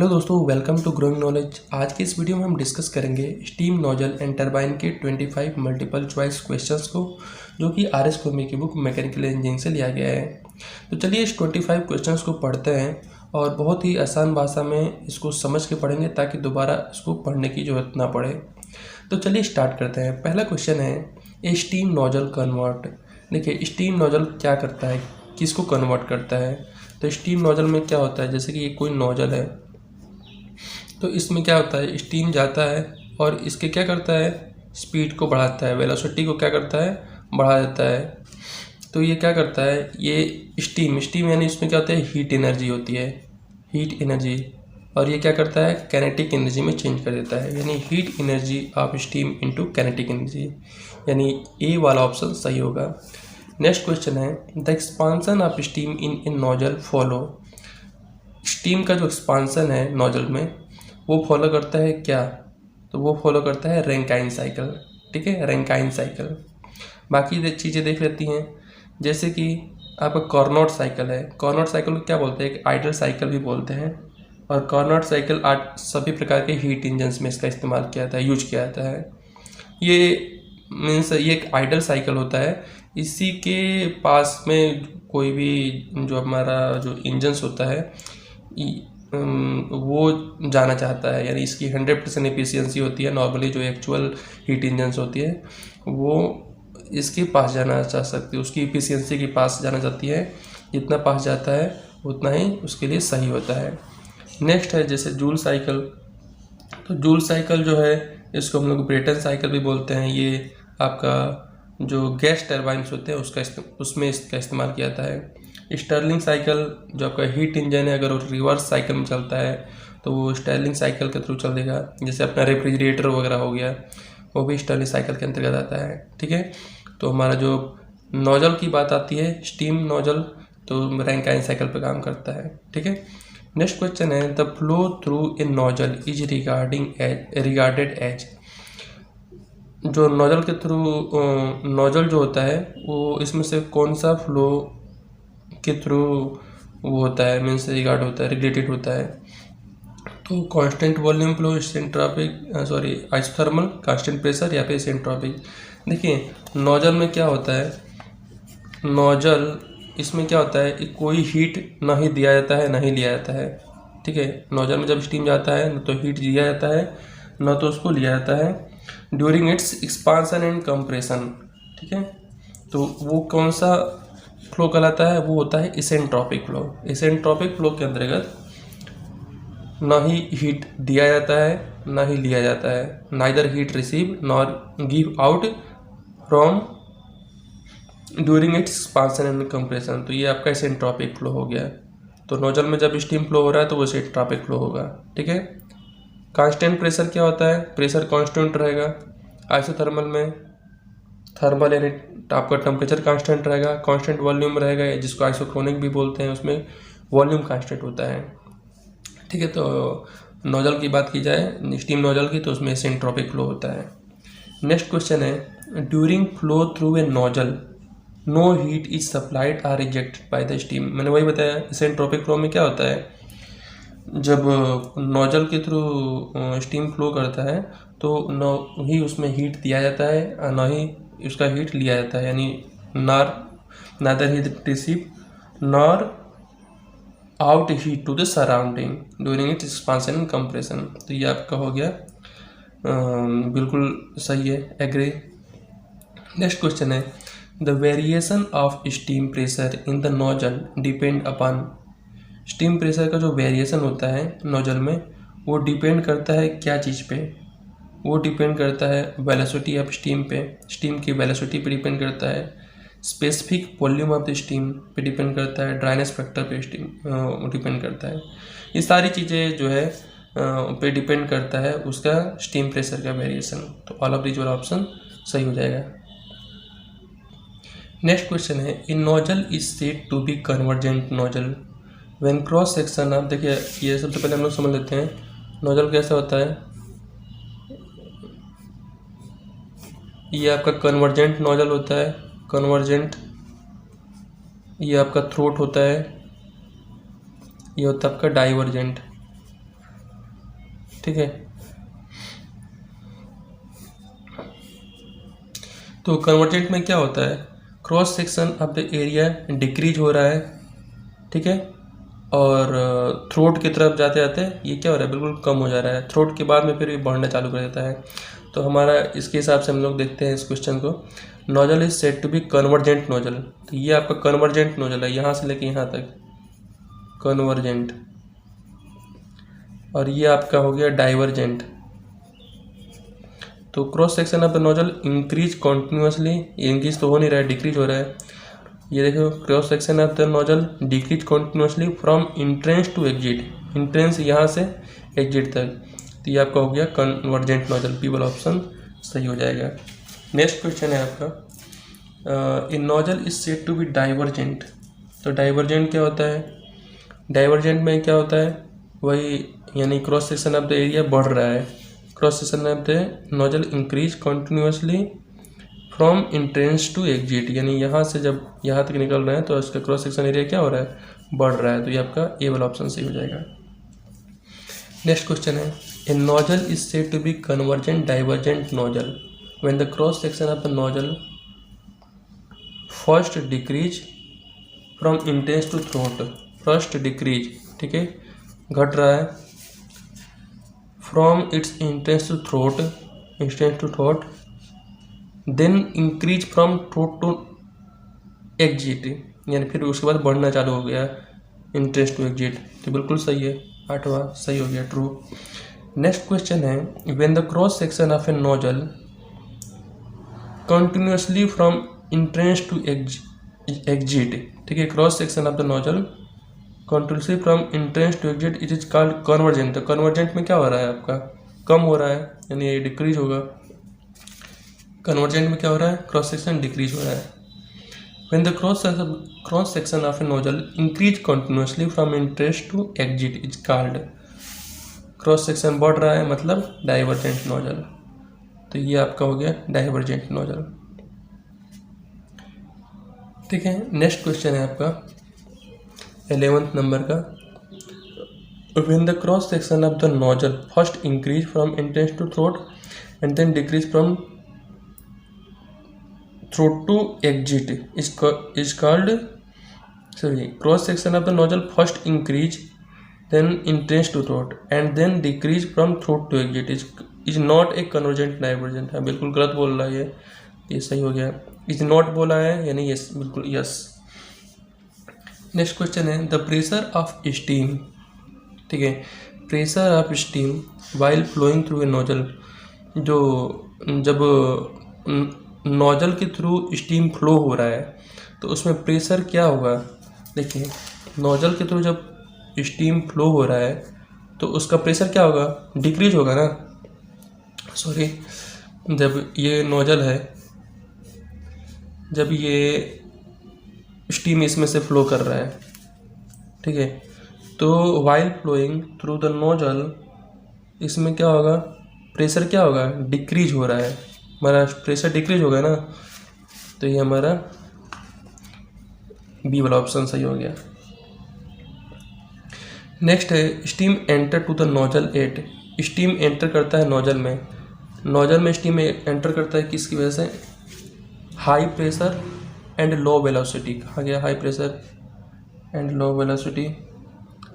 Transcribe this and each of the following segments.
Hello दोस्तों, welcome to growing knowledge. आज की इस वीडियो में हम डिस्कस करेंगे स्टीम नोजल एंड टरबाइन के 25 मल्टीपल चॉइस क्वेश्चंस को, जो कि आर एस कोमी की बुक मैकेनिकल इंजीनियरिंग से लिया गया है। तो चलिए इस 25 क्वेश्चंस को पढ़ते हैं और बहुत ही आसान भाषा में इसको समझ के पढ़ेंगे ताकि दोबारा इसको पढ़ने की जरूरत ना पड़े। तो चलिए स्टार्ट करते हैं। पहला क्वेश्चन है ए स्टीम नोजल कन्वर्ट। देखिए स्टीम नोजल क्या करता है, किसको कन्वर्ट करता है। तो स्टीम नोजल में क्या होता है, जैसे कि ये कोई नोजल है तो इसमें क्या होता है, स्टीम जाता है और इसके क्या करता है, स्पीड को बढ़ाता है, वेलोसिटी को क्या करता है, बढ़ा देता है। तो ये क्या करता है, ये स्टीम यानी इसमें क्या होता है, हीट एनर्जी होती है, हीट एनर्जी। और ये क्या करता है, काइनेटिक एनर्जी में चेंज कर देता है, यानी heat energy of steam into kinetic energy, यानी ए वाला ऑप्शन सही होगा। नेक्स्ट क्वेश्चन है the expansion of steam in a nozzle follow. Steam का जो एक्सपांसन है नोजल में वो फॉलो करता है क्या, तो वो फॉलो करता है रैंकाइन साइकिल। ठीक है, रैंकाइन साइकिल। बाकी चीज़ें देख लेती हैं, जैसे कि आपका कार्नोट साइकिल है। कार्नोट साइकिल को क्या बोलते हैं, एक आइडल साइकिल भी बोलते हैं। और कार्नोट साइकिल आज सभी प्रकार के हीट इंजन्स में इसका इस्तेमाल किया जाता है, यूज किया जाता है। ये मीन्स ये एक आइडल साइकिल होता है, इसी के पास में कोई भी जो हमारा जो इंजन्स होता है वो जाना चाहता है, यानी इसकी 100% एफिशिएंसी होती है। नॉर्मली जो एक्चुअल हीट इंजन्स होती है वो इसके पास जाना चाह सकती है, उसकी एफिशिएंसी के पास जाना चाहती है। जितना पास जाता है उतना ही उसके लिए सही होता है। नेक्स्ट है जैसे जूल साइकिल। तो जूल साइकिल जो है इसको हम लोग ब्रेटन साइकिल भी बोलते हैं। ये आपका जो गैस टरबाइन्स होते हैं उसमें इसका इस्तेमाल किया जाता है। स्टर्लिंग साइकिल जो आपका हीट इंजन है, अगर वो रिवर्स साइकिल में चलता है तो वो स्टर्लिंग साइकिल के थ्रू चल देगा। जैसे अपना रेफ्रिजरेटर वगैरह हो गया, वो भी स्टर्लिंग साइकिल के अंतर्गत आता है। ठीक है, तो हमारा जो नोजल की बात आती है, स्टीम नोजल, तो रैंकाइन साइकिल पर काम करता है। ठीक है, नेक्स्ट क्वेश्चन है the flow through a nozzle is regarded as. जो नोजल के थ्रू नोजल जो होता है वो इसमें से कौन सा फ्लो के थ्रू वो होता है, मीन्स रिगार्ड होता है, रिलेटेड होता है। तो constant volume flow, isothermal, constant pressure या फिर सेंट्रोपिक। देखिए नोजल में क्या होता है, नोजल इसमें क्या होता है, कोई हीट ना ही दिया जाता है ना ही लिया जाता है। ठीक है, नोजल में जब स्टीम जाता है न तो हीट दिया जाता है न तो उसको लिया जाता है during its expansion and compression. ठीक है, तो वो कौन सा फ्लो कहलाता है, वो होता है इसेंट्रोपिक फ्लो। इसेंट्रोपिक फ्लो के अंतर्गत ना ही हीट दिया जाता है ना ही लिया जाता है, neither heat receive nor give out from during its expansion and compression. तो ये आपका इसेंट्रोपिक फ्लो हो गया। तो नोजल में जब स्टीम फ्लो हो रहा है तो वो इसेंट्रोपिक फ्लो होगा। ठीक है, कांस्टेंट प्रेशर क्या होता है, प्रेशर कांस्टेंट रहेगा। आइसोथर्मल में थर्मल यानी आपका टेम्परेचर कांस्टेंट रहेगा, कांस्टेंट वॉल्यूम रहेगा, जिसको आइसोक्रोनिक भी बोलते हैं, उसमें वॉल्यूम कांस्टेंट होता है। ठीक है, तो नोजल की बात की जाए स्टीम नोजल की, तो उसमें सेंट्रोपिक फ्लो होता है। नेक्स्ट क्वेश्चन है during flow through a nozzle no heat is supplied or rejected by the steam. मैंने वही बताया, सेंट्रोपिक फ्लो में क्या होता है, जब नोजल के थ्रू स्टीम फ्लो करता है तो न ही उसमें हीट दिया जाता है और न ही उसका हीट लिया जाता है, यानी neither heat receive nor out heat to the surrounding during its expansion and compression. तो ये आपका हो गया, बिल्कुल सही है, एग्री। नेक्स्ट क्वेश्चन है the variation of steam pressure in the nozzle depend upon. Steam pressure का जो वेरिएशन होता है नोजल में वो डिपेंड करता है क्या चीज़ पे, वो डिपेंड करता है वेलोसिटी ऑफ स्टीम पे, स्टीम की वेलोसिटी पे डिपेंड करता है, specific volume of the steam पे डिपेंड करता है, ड्राइनेस फैक्टर पे स्टीम डिपेंड करता है। ये सारी चीज़ें जो है पे डिपेंड करता है उसका स्टीम प्रेशर का वेरिएशन। तो ऑल ऑफ दीज वाला ऑप्शन सही हो जाएगा। नेक्स्ट क्वेश्चन है in nozzle is said to be convergent nozzle when cross section. आप देखिए ये सबसे पहले हम लोग समझ लेते हैं नोजल कैसा होता है। ये आपका कन्वर्जेंट नोजल होता है, कन्वर्जेंट। ये आपका थ्रोट होता है, ये होता है आपका डाइवर्जेंट। ठीक है। तो कन्वर्जेंट में क्या होता है, cross section of the area decrease हो रहा है, ठीक है, और थ्रोट की तरफ जाते जाते ये क्या हो रहा है, बिल्कुल कम हो जा रहा है। थ्रोट के बाद में फिर ये बढ़ना चालू कर देता है। तो हमारा इसके हिसाब से हम लोग देखते हैं इस क्वेश्चन को। Nozzle is said to be convergent nozzle. तो ये आपका कन्वर्जेंट नोजल है, यहाँ से लेके यहाँ तक कन्वर्जेंट, और ये आपका हो गया डाइवर्जेंट। तो cross section of the nozzle increase continuously, increase तो हो नहीं रहा है, डिक्रीज हो रहा है। ये देखो cross section of the nozzle decrease continuously from entrance to exit, entrance यहाँ से एग्जिट तक। तो ये आपका हो गया कन्वर्जेंट नोजल, बी वाला ऑप्शन सही हो जाएगा। नेक्स्ट क्वेश्चन है आपका, in nozzle is said to be divergent. तो डाइवर्जेंट क्या होता है, डाइवर्जेंट में क्या होता है, वही यानी cross section of the area बढ़ रहा है, cross section of the nozzle increase continuously from entrance to exit, यानी यहाँ से जब यहाँ तक निकल रहे हैं तो इसका क्रॉस सेक्शन एरिया क्या हो रहा है, बढ़ रहा है। तो ये आपका ए वाला ऑप्शन सही हो जाएगा। नेक्स्ट क्वेश्चन है, a nozzle is said to be convergent divergent nozzle when the cross section of the nozzle first decrease from entrance to throat, first decrease, ठीक है, घट रहा है, from its entrance to throat, entrance to throat, then increase from throat to exit, यानी फिर उसके बाद बढ़ना चालू हो गया इंट्रेंस टू एग्जिट। तो बिल्कुल सही है, 8वां सही हो गया, ट्रू। नेक्स्ट क्वेश्चन है, when the cross section of a nozzle continuously from entrance to exit, ठीक है, cross section of the nozzle continuously from entrance to exit, it is called convergent. तो कन्वर्जेंट में क्या हो रहा है, आपका कम हो रहा है, यानी ये डिक्रीज होगा। कन्वर्जेंट में क्या हो रहा है, क्रॉस सेक्शन डिक्रीज हो रहा है। When the cross section of a nozzle increase continuously from entrance to exit is called, cross section बढ़ रहा है मतलब डाइवर्जेंट नोजल। तो ये आपका हो गया डाइवर्जेंट नोजल, ठीक है। नेक्स्ट क्वेश्चन है आपका 11th नंबर का, when the cross section of the nozzle first increase from entrance to throat and then decrease from throat to exit is called, sorry, cross section of the nozzle first increase then entrance to throat and then decrease from throat to exit is not a convergent divergent। है, बिल्कुल गलत बोल रहा है ये सही हो गया, इज नॉट बोला है यानी यस, बिल्कुल यस। नेक्स्ट क्वेश्चन है, द प्रेशर ऑफ स्टीम, ठीक है, pressure of steam while flowing through a nozzle, जो जब नोजल के थ्रू स्टीम फ्लो हो रहा है तो उसमें प्रेशर क्या होगा। देखिए नोजल के थ्रू जब स्टीम फ्लो हो रहा है तो उसका प्रेशर क्या होगा, डिक्रीज होगा ना, सॉरी, जब ये नोजल है, जब ये स्टीम इसमें से फ्लो कर रहा है, ठीक है, तो while flowing through the nozzle इसमें क्या होगा, प्रेशर क्या होगा, डिक्रीज हो रहा है, हमारा प्रेशर डिक्रीज होगा ना। तो ये हमारा बी वाला ऑप्शन सही हो गया। नेक्स्ट है, steam enter to the nozzle at, steam enter करता है नोजल में, नोजल में स्टीम एंटर करता है किसकी वजह से, high pressure and low velocity. कहाँ गया, high pressure and low velocity,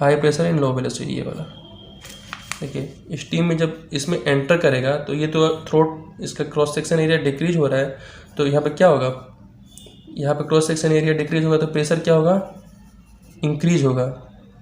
high pressure and low velocity, ये वाला। देखिए स्टीम में जब इसमें एंटर करेगा तो ये तो थ्रोट, इसका क्रॉस सेक्शन एरिया डिक्रीज हो रहा है, तो यहाँ पे क्या होगा, यहाँ पे क्रॉस सेक्शन एरिया डिक्रीज होगा तो प्रेशर क्या होगा, इंक्रीज होगा,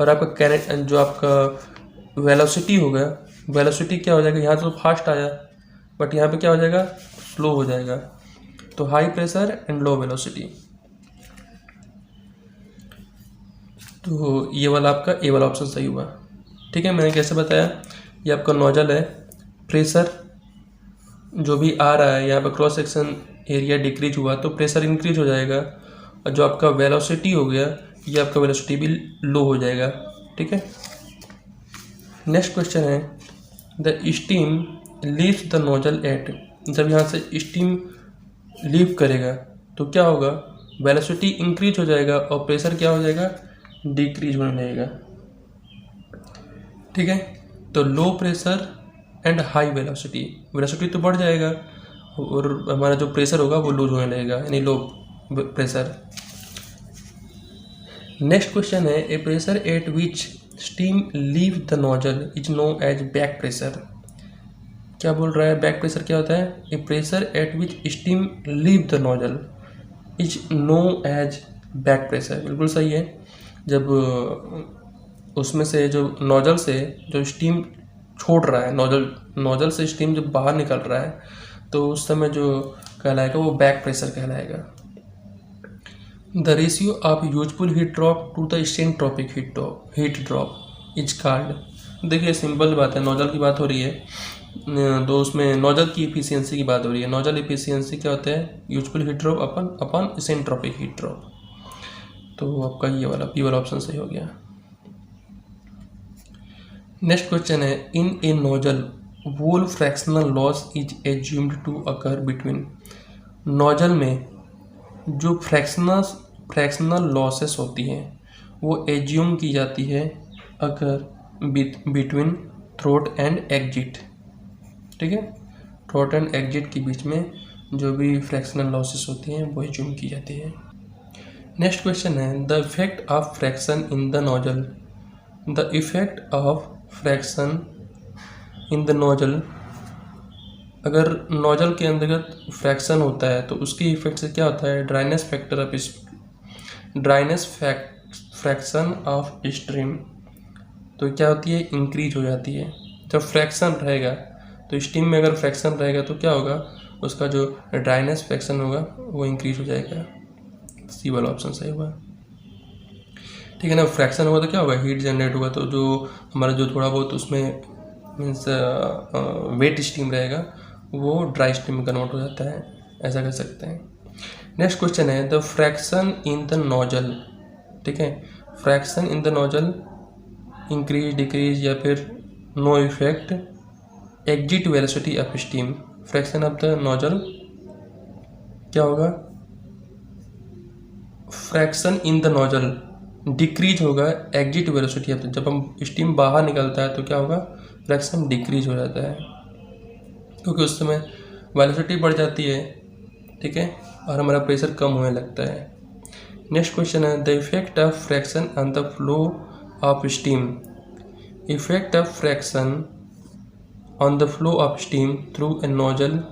और आपका जो आपका वेलोसिटी होगा, वेलोसिटी क्या हो जाएगा, यहाँ तो फास्ट आया बट यहाँ पे क्या हो जाएगा, स्लो हो जाएगा। तो high pressure and low velocity, तो ये वाला आपका ए वाला ऑप्शन सही हुआ, ठीक है। मैंने कैसे बताया, ये आपका नोजल है, प्रेशर जो भी आ रहा है यहाँ पे क्रॉस सेक्शन एरिया डिक्रीज हुआ तो प्रेशर इंक्रीज हो जाएगा, और जो आपका वेलोसिटी हो गया ये आपका वेलोसिटी भी लो हो जाएगा, ठीक है। नेक्स्ट क्वेश्चन है, the steam leaves the nozzle at, जब यहाँ से स्टीम लीव करेगा तो क्या होगा, वेलोसिटी इंक्रीज हो जाएगा और प्रेशर क्या हो जाएगा, डिक्रीज होने लगेगा, ठीक है। तो low pressure and high velocity, velocity तो बढ़ जाएगा और हमारा जो प्रेशर होगा वो लूज होने लगेगा, यानी लो प्रेशर। नेक्स्ट क्वेश्चन है a pressure at which steam leave the nozzle is known as back pressure. क्या बोल रहा है, बैक प्रेशर क्या होता है? A pressure at which steam leave the nozzle is known as back pressure. बिल्कुल सही है। जब उसमें से जो नोजल से जो स्टीम छोड़ रहा है, नोजल से स्टीम जब बाहर निकल रहा है तो उस समय जो कहलाएगा वो बैक प्रेशर कहलाएगा। The ratio of useful heat drop to the isentropic heat drop is called. देखिए सिंपल बात है, नोजल की बात हो रही है तो उसमें नोजल की इफिशियंसी की बात हो रही है। नोजल इफिशियंसी क्या होता है? यूजफुल हीट ड्रॉप अपन इसेंट्रोपिक हीट ड्रॉप। तो आपका ये वाला पी वाला ऑप्शन सही हो गया। नेक्स्ट क्वेश्चन है in a nozzle whole fractional loss is assumed to occur between. Nozzle में जो फ्रैक्शनल लॉसेस होती हैं वो एज्यूम की जाती है अगर बिटवीन थ्रोट एंड एग्जिट। ठीक है, थ्रोट एंड एग्जिट के बीच में जो भी फ्रैक्शनल लॉसेस होती हैं वो एज्यूम की जाती है। नेक्स्ट क्वेश्चन है the effect of fraction in the nozzle. The effect of fraction in the nozzle, अगर नोजल के अंतर्गत फ्रैक्शन होता है तो उसके इफेक्ट से क्या होता है? ड्राइनेस फ्रैक्शन ऑफ स्ट्रीम तो क्या होती है? इंक्रीज हो जाती है। जब फ्रैक्शन रहेगा तो स्टीम में अगर फ्रैक्शन रहेगा तो क्या होगा? उसका जो ड्राइनेस फ्रैक्शन होगा वो इंक्रीज हो जाएगा। सी वाला ऑप्शन सही होगा। ठीक है ना, फ्रैक्शन होगा तो क्या होगा? हीट जनरेट होगा, तो जो हमारा जो थोड़ा बहुत उसमें मीन्स वेट स्टीम रहेगा वो ड्राई स्टीम में कन्वर्ट हो जाता है, ऐसा कर सकते हैं। नेक्स्ट क्वेश्चन है the friction in the nozzle. ठीक है, friction in the nozzle increase decrease या फिर no effect exit velocity of steam. Friction of the nozzle क्या होगा? Friction in the nozzle decrease होगा एग्जिट वेलोसिटी ऑफ, जब हम स्टीम बाहर निकलता है तो क्या होगा? फ्रैक्शन डिक्रीज हो जाता है क्योंकि उस समय वेलोसिटी बढ़ जाती है। ठीक है, और हमारा प्रेशर कम होने लगता है। नेक्स्ट क्वेश्चन है the effect of friction on the flow of steam. Effect of friction on the flow of steam through a nozzle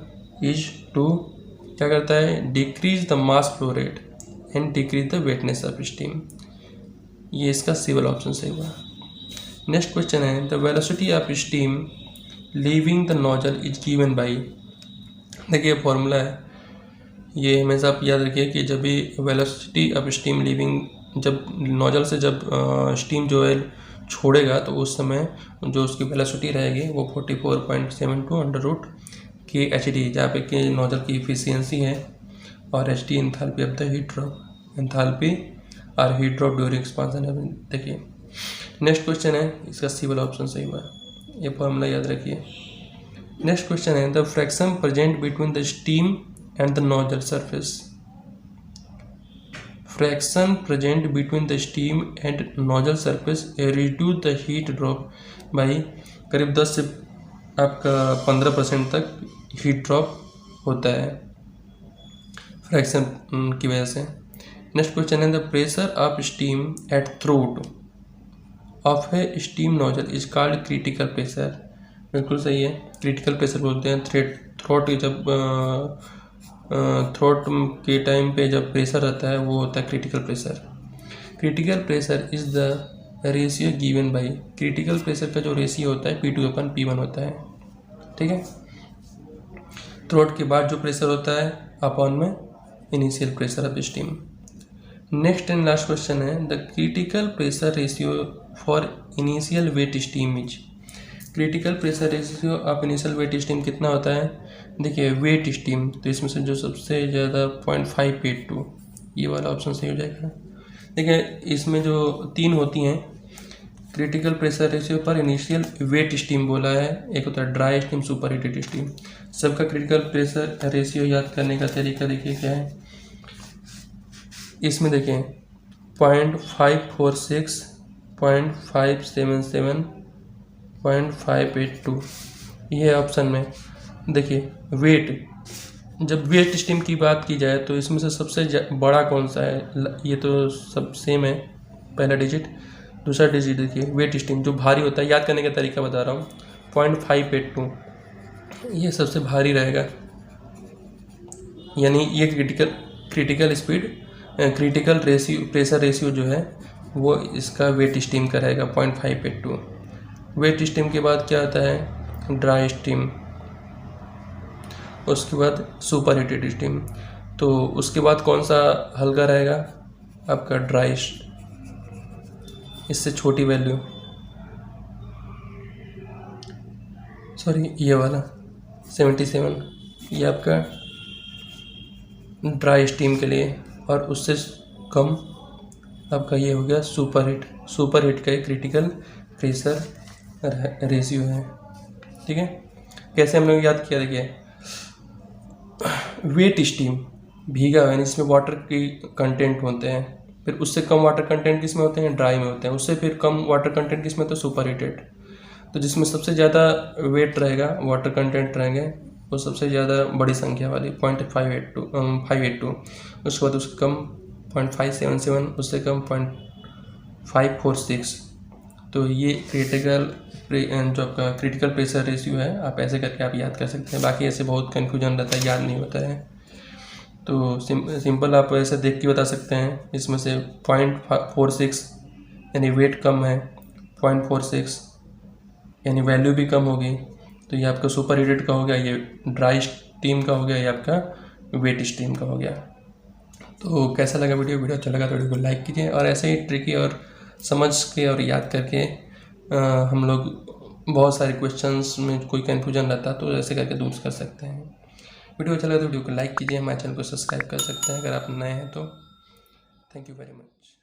is to क्या करता है? Decrease the mass flow rate and decrease the wetness of steam. ये इसका C वाला option सही हुआ। Next question है the velocity of steam leaving the nozzle is given by. देखिए फॉर्मूला है, ये हमेशा आप याद रखिए कि जब भी वेलोसिटी ऑफ स्टीम लीविंग, जब नोजल से जब स्टीम जो है छोड़ेगा तो उस समय जो उसकी वेलोसिटी रहेगी वो 44.72 अंडर रूट के एच डी, जहाँ पे कि नोजल की इफिशियंसी है, और H D enthalpy of the heat drop, enthalpy और हीट ड्रॉप ड्यूरिंग एक्सपांशन है। देखिए नेक्स्ट क्वेश्चन है, इसका सी वाला ऑप्शन सही हुआ, ये फॉर्मूला याद रखिए। नेक्स्ट क्वेश्चन है the fraction present between the steam and the nozzle surface. Fraction present between the steam and nozzle surface reduce the heat drop by, करीब 10 से आपका 15% तक हीट ड्रॉप होता है फ्रैक्शन की वजह से। नेक्स्ट क्वेश्चन है the pressure of steam eight throat of A steam nozzle is called critical pressure. बिल्कुल सही है, क्रिटिकल प्रेशर बोलते हैं। थ्रोट जब थ्रोट के टाइम पे जब प्रेशर रहता है वो होता है critical pressure. Critical pressure is the ratio given by, critical pressure का जो रेशियो होता है P2/P1 होता है। ठीक है, थ्रोट के बाद जो प्रेशर होता है अपॉन में initial pressure of steam. Next and last question है the critical pressure ratio for initial wet steam is. Critical pressure ratio of initial wet steam कितना होता है? देखिए वेट स्टीम, तो इसमें से जो सबसे ज़्यादा 0.582, ये वाला ऑप्शन सही हो जाएगा। देखिए इसमें जो 3 होती हैं क्रिटिकल प्रेशर रेशियो पर इनिशियल वेट स्टीम बोला है, एक होता है dry steam, super heated steam. सबका क्रिटिकल प्रेशर रेशियो याद करने का तरीका देखिए क्या है। इसमें देखें 0.546, 0.577, 0.582 ये ऑप्शन में। देखिए वेट, जब वेट स्टीम की बात की जाए तो इसमें से सबसे बड़ा कौन सा है, ये तो सब सेम है, पहला डिजिट दूसरा डिजिट। देखिए वेट स्टीम जो भारी होता है, याद करने का तरीका बता रहा हूँ, 0.582 ये सबसे भारी रहेगा, यानी ये critical speed critical ratio pressure ratio जो है वो इसका वेट स्टीम का रहेगा 0.582। वेट स्टीम के बाद क्या आता है, ड्राई स्टीम, उसके बाद सुपर हीटेड स्टीम। तो उसके बाद कौन सा हल्का रहेगा आपका, ड्राई, इससे छोटी वैल्यू, सॉरी ये वाला 77, ये आपका ड्राई स्टीम के लिए, और उससे कम आपका ये हो गया सुपर हीट का एक क्रिटिकल प्रेशर रेशियो है। ठीक है, कैसे हम लोग याद किया, देखिए वेट स्टीम भीगा है, इसमें वाटर की कंटेंट होते हैं, फिर उससे कम वाटर कंटेंट किस में होते हैं, ड्राई में होते हैं, उससे फिर कम वाटर कंटेंट किस में होता है, सुपर हीटेड। तो जिसमें सबसे ज़्यादा वेट रहेगा, वाटर कंटेंट रहेंगे, वो सबसे ज़्यादा बड़ी संख्या वाली 0.582, उसके बाद उससे कम 0.577, उससे कम 0.546। तो ये जो आपका क्रिटिकल प्रेशर रेशियो है, आप ऐसे करके आप याद कर सकते हैं। बाकी ऐसे बहुत कन्फ्यूजन रहता है, याद नहीं होता है, तो सिंपल आप ऐसे देख के बता सकते हैं। इसमें से 0.46 यानी वेट कम है, 0.46 यानी वैल्यू भी कम होगी, तो ये आपका सुपर हीटेड का हो गया, ये ड्राई स्टीम का हो गया, ये आपका वेट स्टीम का हो गया। तो कैसा लगा वीडियो अच्छा लगा तो वीडियो को लाइक कीजिए, और ऐसे ही ट्रिकी और समझ के और याद करके हम लोग बहुत सारे क्वेश्चंस में कोई कन्फ्यूजन रहता है तो ऐसे करके दूर कर सकते हैं। वीडियो अच्छा लगा तो वीडियो को लाइक कीजिए, हमारे चैनल को सब्सक्राइब कर सकते हैं अगर आप नए हैं तो। Thank you very much.